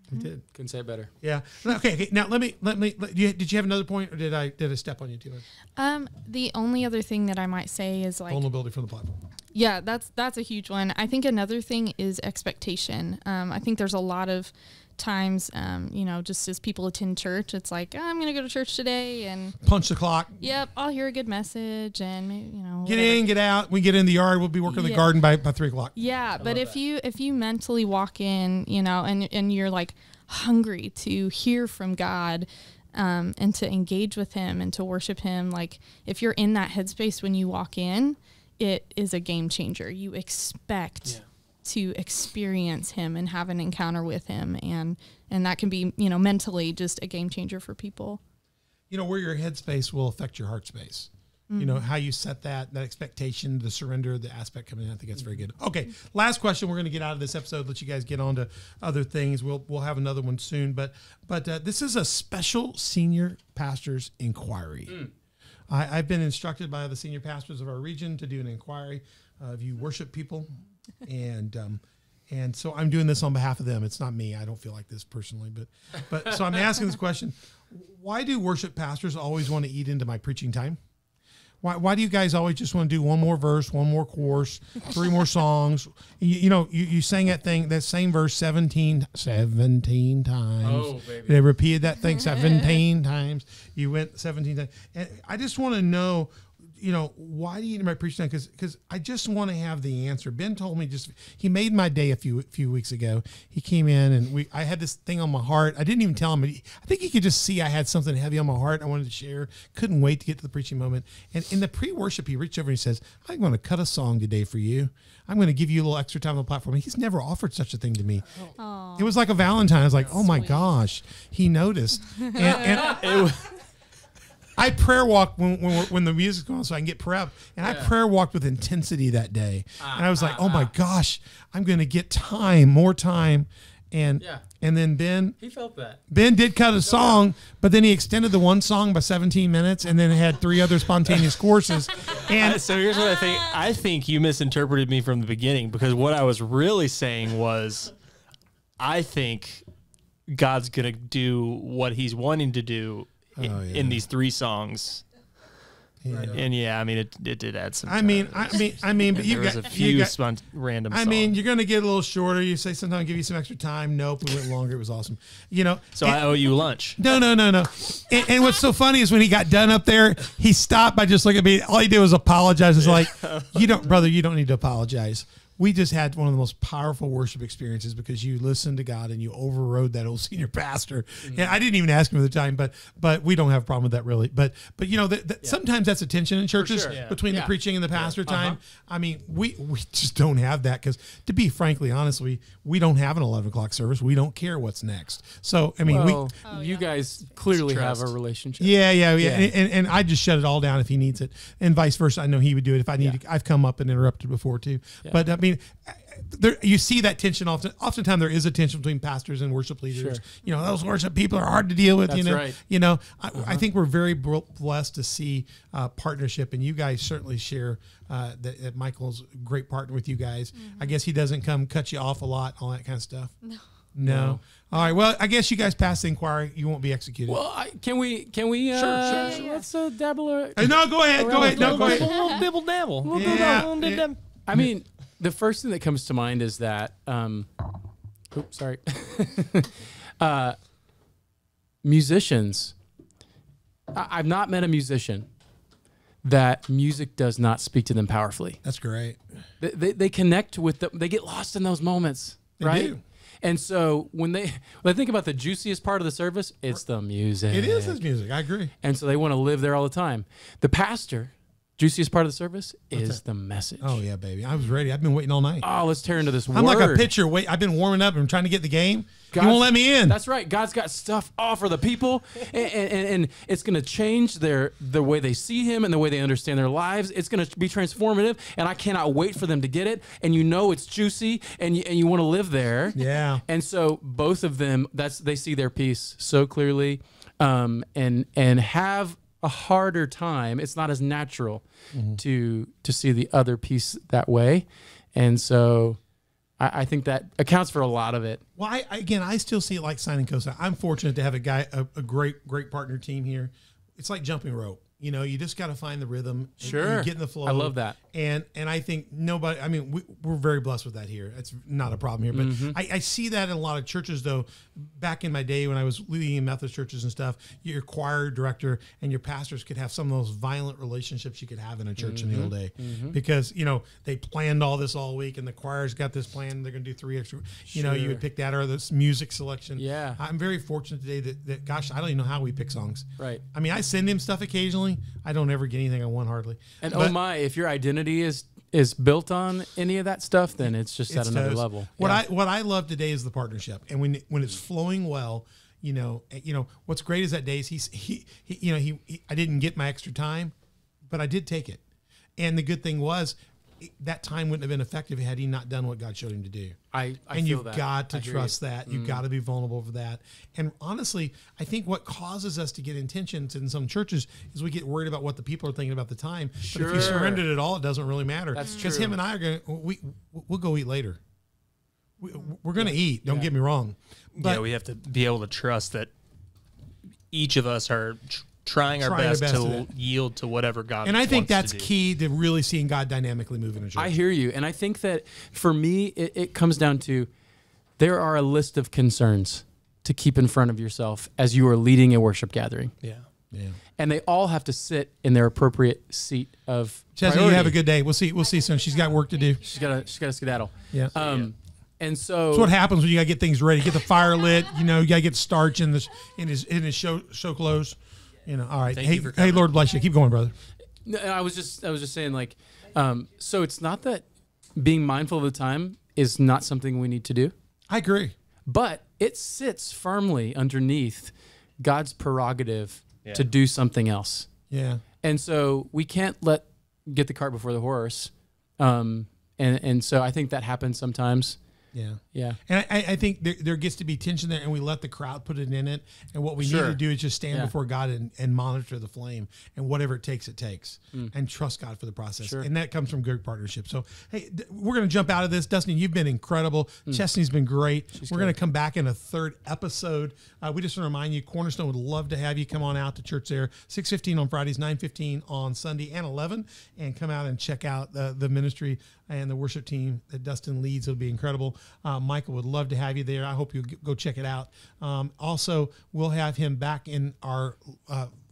He did. Couldn't say it better. Yeah. Okay. Now let me. Did you have another point, or did I step on you too much? The only other thing that I might say is like, Vulnerability from the platform. yeah, that's a huge one. I think another thing is expectation. I think there's a lot of times, just as people attend church, it's like, oh, I'm going to go to church today, and Punch the clock. yep, I'll hear a good message, and maybe, Get in, get out. We get in the yard. We'll be working in the garden by 3:00. Yeah, but if you mentally walk in, and you're like hungry to hear from God, and to engage with him and to worship him, like if you're in that headspace when you walk in, it is a game changer. You expect to experience him and have an encounter with him, and that can be, mentally just a game changer for people. Where your headspace will affect your heart space. How you set that expectation, the surrender, the aspect coming in. I think that's very good. Okay, last question. We're going to get out of this episode, let you guys get on to other things. We'll have another one soon, but this is a special senior pastors inquiry. I've been instructed by the senior pastors of our region to do an inquiry of you worship people, and so I'm doing this on behalf of them. It's not me. I don't feel like this personally, but so I'm asking this question: why do worship pastors always want to eat into my preaching time? Why do you guys always just want to do one more verse, one more chorus, 3 more songs? You sang that same verse 17 times. Oh, baby. They repeated that thing 17 times. You went 17 times. And I just want to know, why do you need my preaching time? Because I just want to have the answer. Ben told me he made my day a few weeks ago. He came in and I had this thing on my heart. I didn't even tell him. I think he could just see I had something heavy on my heart I wanted to share. Couldn't wait to get to the preaching moment. And in the pre-worship, he reached over and he says, I'm going to cut a song today for you. I'm going to give you a little extra time on the platform. And he's never offered such a thing to me. It was like a Valentine. I was like, oh my gosh, he noticed. And I prayer walked when the music's going on so I can get prep. And I prayer walked with intensity that day. And I was like, oh my gosh, I'm going to get more time. And then Ben. He felt that. Ben did cut a song, but then he extended the one song by 17 minutes and then had 3 other spontaneous courses. And So here's what I think. I think you misinterpreted me from the beginning, because what I was really saying was, I think God's going to do what he's wanting to do in these 3 songs. Yeah. And it did add some. I mean, but there was a few random. You're going to get a little shorter. You say sometimes I'll give you some extra time. Nope, we went longer. It was awesome. So I owe you lunch. No. And what's so funny is when he got done up there, he stopped by just looking at me. All he did was apologize. It's like, you don't need to apologize. We just had one of the most powerful worship experiences because you listened to God and you overrode that old senior pastor. And I didn't even ask him at the time, but we don't have a problem with that really. But sometimes that's a tension in churches between the preaching and the pastor time. I mean, we just don't have that because, to be frankly honest, we don't have an 11 o'clock service. We don't care what's next. So I mean, you guys clearly have a relationship. Yeah. And I just shut it all down if he needs it, and vice versa. I know he would do it if I need to. I've come up and interrupted before too. But I mean, mean, there, you see that tension often. Oftentimes there is a tension between pastors and worship leaders. Sure. You know, those worship people are hard to deal with. That's right. You know, I think we're very blessed to see partnership, and you guys certainly share that Michael's a great partner with you guys. I guess he doesn't come cut you off a lot, all that kind of stuff. No. All right. Well, I guess you guys passed the inquiry. You won't be executed. Well, can we? Sure. Let's dabble. No, go ahead. Go ahead. No, go ahead. A little bibble dabble. Yeah. I mean, the first thing that comes to mind is that. Oops, sorry. Musicians. I've not met a musician that music does not speak to them powerfully. That's great. They connect with them. They get lost in those moments, right? do. And so when they think about the juiciest part of the service, it's the music. It is his music. I agree. And so they want to live there all the time. The pastor, juiciest part of the service is the message. Oh yeah, baby. I was ready. I've been waiting all night. Oh, let's tear into this word. I'm like a pitcher. Wait, I've been warming up and trying to get the game. You God's- won't let me in. That's right. God's got stuff for the people, and it's going to change the way they see Him and the way they understand their lives. It's going to be transformative, and I cannot wait for them to get it. And you know it's juicy, and you want to live there. Yeah. And so both of them, they see their piece so clearly, and have a harder time. It's not as natural to see the other piece that way, and so. I think that accounts for a lot of it. Well, I still see it like signing co-sign. I'm fortunate to have a great partner team here. It's like jumping rope. You know, you just got to find the rhythm. Sure. And get in the flow. I love that. And I think nobody, I mean, we're very blessed with that here. It's not a problem here. But I see that in a lot of churches, though. Back in my day when I was leading in Methodist churches and stuff, your choir director and your pastors could have some of those violent relationships you could have in a church in the old day. Because, you know, they planned all this all week and the choir's got this plan. They're going to do 3 extra. You know, you would pick that or this music selection. Yeah. I'm very fortunate today that, gosh, I don't even know how we pick songs. Right. I mean, I send him stuff occasionally. I don't ever get anything on one hardly. And But oh my, if your identity is built on any of that stuff, then it's just at another toast. level. What Yeah. what I love today is the partnership, and when it's flowing well, you know what's great is that days I didn't get my extra time, but I did take it, and the good thing was that time wouldn't have been effective had he not done what God showed him to do. I and feel you've that. got to I hear trust you. that. You've got to be vulnerable for that. And honestly, I think what causes us to get in tensions in some churches is we get worried about what the people are thinking about the time. But if Sure. you surrendered it all, it doesn't really matter. That's Because true. him and I are going to, we'll go eat later. We're going to eat. Don't get me wrong. But Yeah, we have to be able to trust that each of us are trying our best to to yield to whatever God and I think wants to that's do. key to really seeing God dynamically move in a church. I hear you. And I think that for me, it comes down to there are a list of concerns to keep in front of yourself as you are leading a worship gathering. Yeah. Yeah. And they all have to sit in their appropriate seat of Chesney, you priority. have a good day. We'll see soon. She's got work to do. She's got to skedaddle. Yeah. And so That's what happens when you got to get things ready. Get the fire lit. You know, you got to get starch in his show clothes. You know. All right. Thank you for Hey, coming. Lord bless you. Keep going, brother. No, I was just saying, like, so it's not that being mindful of the time is not something we need to do, I agree. but it sits firmly underneath God's prerogative to do something else. Yeah. And so we can't get the cart before the horse. And so I think that happens sometimes. Yeah. Yeah. And I think there gets to be tension there, and we let the crowd put it in it. And what we need Sure. to do is just stand Yeah. before God and monitor the flame, and whatever it takes, and trust God for the process. Sure. And that comes from good partnership. So, hey, we're going to jump out of this. Dustin, you've been incredible. Chesney's been great. We're going to come back in a third episode. We just want to remind you, Cornerstone would love to have you come on out to church there, 6:15 on Fridays, 9:15 on Sunday, and 11, and come out and check out the ministry and the worship team that Dustin leads. It'll be incredible. Michael would love to have you there. I hope you'll go check it out. Also, we'll have him back in our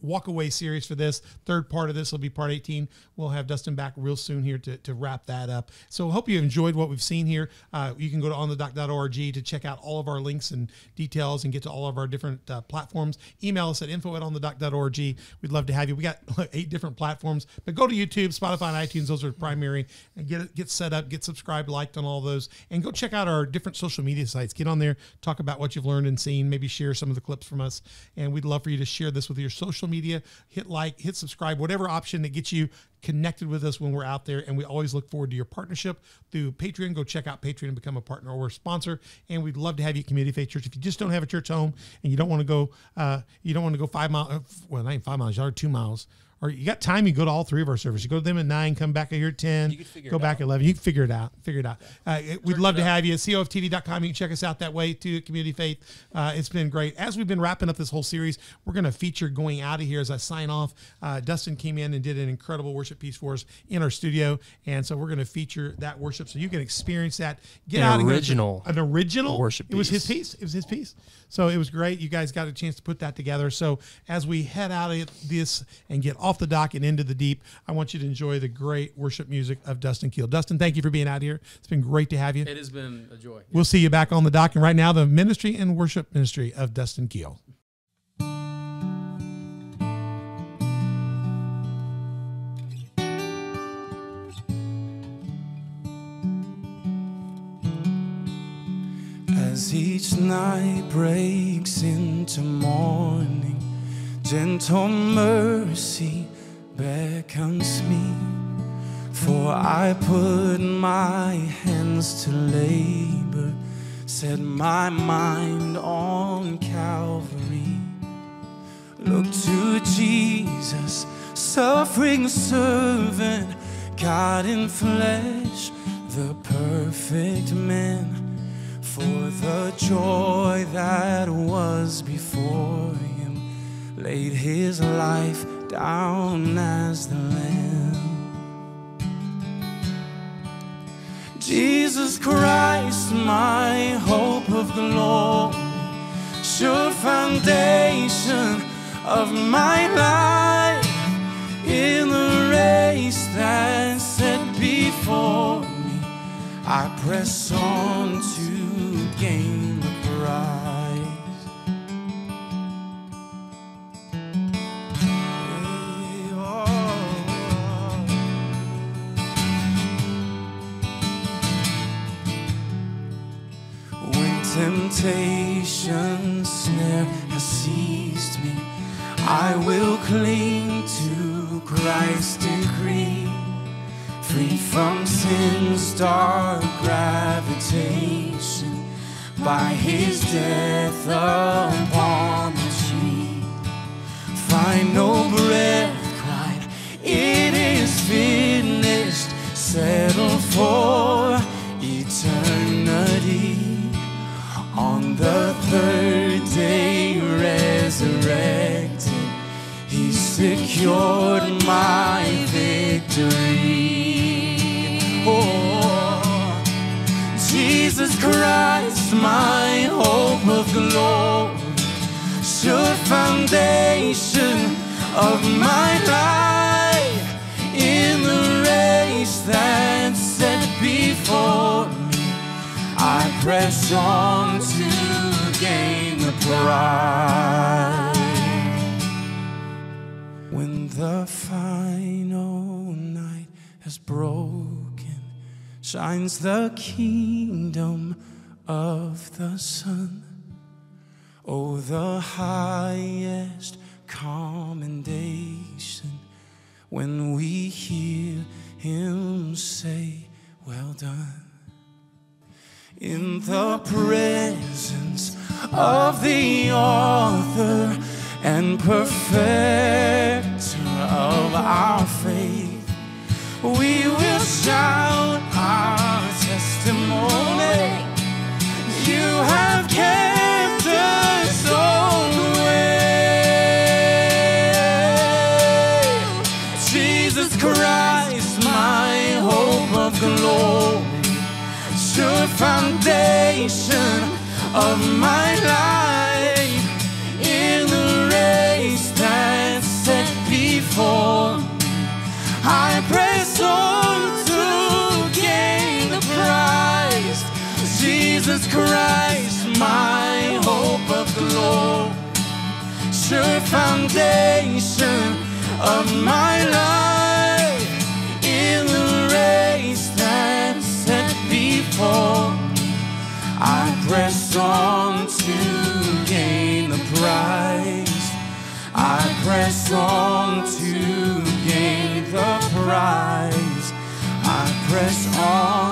walk away series for this. Third part of this will be part 18. We'll have Dustin back real soon here to wrap that up. So I hope you enjoyed what we've seen here. You can go to onthedock.org to check out all of our links and details and get to all of our different platforms. Email us at info@onthedock.org. We'd love to have you. We got 8 different platforms, but go to YouTube, Spotify, and iTunes. Those are primary. And get set up, get subscribed, liked on all those, and go check out our different social media sites. Get on there, talk about what you've learned and seen, maybe share some of the clips from us. And we'd love for you to share this with your social media media, hit like, hit subscribe, whatever option that gets you connected with us when we're out there. And we always look forward to your partnership through Patreon. Go check out Patreon and become a partner or a sponsor. And we'd love to have you at Community Faith Church. If you just don't have a church home and you don't want to go, 5 miles, well, not even 5 miles, or 2 miles, or you got time, you go to all three of our services. You go to them at 9, come back here at 10, go back at 11. You can figure it out. We'd love to have you at coftv.com. You can check us out that way too at Community Faith. It's been great. As we've been wrapping up this whole series, we're going to feature going out of here as I sign off. Dustin came in and did an incredible worship piece for us in our studio. And so we're going to feature that worship so you can experience that. Get out An original worship piece. It was his piece. It was his piece. So it was great. You guys got a chance to put that together. So as we head out of this and get off the dock and into the deep, I want you to enjoy the great worship music of Dustin Keele. Dustin, thank you for being out here. It's been great to have you. It has been a joy. We'll see you back on the dock. And right now, the ministry and worship ministry of Dustin Keele. As each night breaks into morning, gentle mercy beckons me. For I put my hands to labor, set my mind on Calvary. Look to Jesus, suffering servant, God in flesh, the perfect man. For the joy that was before him, laid his life down as the Lamb. Jesus Christ, my hope of glory, sure foundation of my life. In the race that's set before me, I press on to gain the prize. Hey, oh. When temptation's snare has seized me, I will cling to Christ's decree. Free from sin's dark gravitation, by his death upon the tree. Final breath cried, it is finished, settled for eternity. On the third day resurrected, he secured my victory. Oh, Jesus Christ, my hope of glory, sure foundation of my life. In the race that's set before me, I press on to gain the prize. When the final night has broken, shines the kingdom of the sun. Oh, the highest commendation when we hear him say, well done. In the presence of the author and perfecter of our faith, we will shout our testimony. You have kept us all the way. Jesus Christ, my hope of glory, sure foundation of my life. In the race that's set before me, I press on to gain the prize. Jesus Christ, my hope of glory, sure foundation of my life. In the race that's set before me, I press on to gain the prize. I press press on to gain the prize. I press on.